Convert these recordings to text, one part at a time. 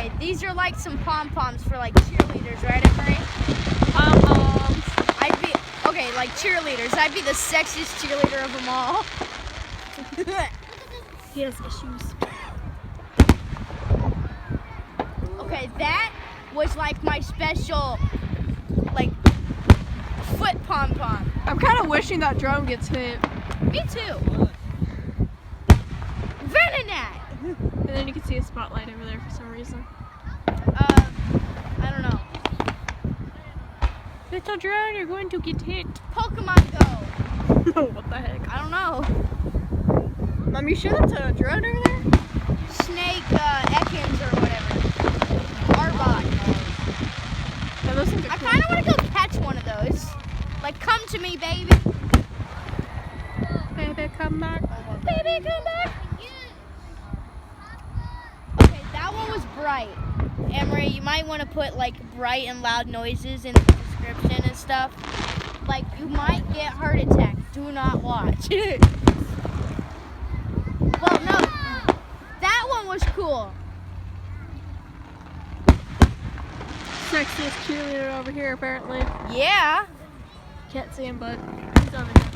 Okay, these are like some pom-poms for like cheerleaders, right, Emery? I'd be, okay, like cheerleaders. I'd be the sexiest cheerleader of them all. He has issues. Okay, that was like my special, like, foot pom-pom. I'm kind of wishing that drone gets hit. Me too. Venonat! And then you can see a spotlight over there for some reason. I don't know. Little drone, you're going to get hit. Pokemon Go. What the heck? I don't know. Mom, you sure that's a drone over there? Snake, Ekans or whatever. Arbok. Yeah, those things are I cool. kind of want to go catch one of those. Like, come to me, baby. Baby, come back. Baby, come back. Okay, that one was bright. Emery, you might want to put like bright and loud noises in the description and stuff. Like, you might get heart attack. Do not watch. Well, no. That one was cool. Sexiest cheerleader over here, apparently. Yeah. Can't see him, but he's over here.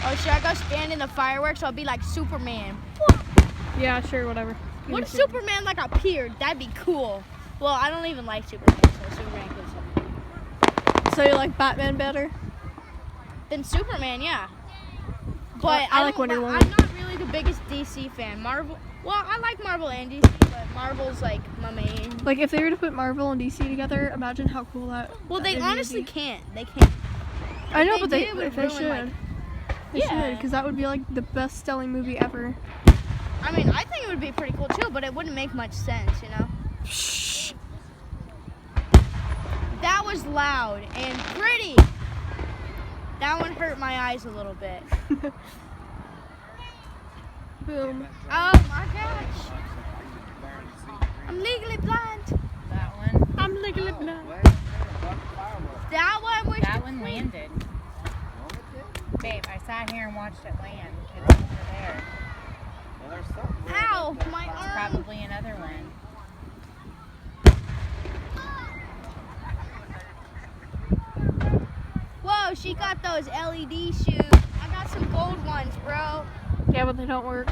Oh, should I go stand in the fireworks? I'll be like Superman. Yeah, sure, whatever. What if Superman like appeared? That'd be cool. Well, I don't even like Superman, so Superman could. So you like Batman better? Than Superman, yeah. But I like don't Wonder Woman. I'm not really the biggest DC fan. Marvel. Well, I like Marvel and DC, but Marvel's like my main. Like, if they were to put Marvel and DC together, imagine how cool that. Well, they that movie would honestly be. can't. They can't. I know, If but they they, did, it would if they ruin, should. like- They Yeah. should, because that would be like the best-selling movie ever. I mean, I think it would be pretty cool too, but it wouldn't make much sense, you know. Shh. That was loud and pretty. That one hurt my eyes a little bit. Boom. Oh my gosh. I'm legally blind. That one. I'm legally blind. That one was. That one landed. Babe, I sat here and watched it land. It's over there. Ow, my It's arm. probably another one. Whoa, she got those LED shoes. I got some gold ones, bro. Yeah, but they don't work.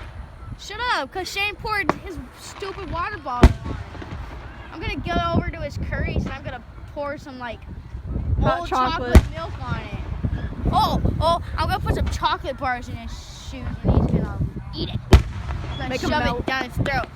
Shut up, because Shane poured his stupid water bottle on it. I'm going to go over to his Curry's and I'm going to pour some, like, Hot old chocolate. chocolate milk on it. Oh, I'm going to put some chocolate bars in his shoes and he's going to eat it. I'm going Make to 'em shove melt. it down his throat.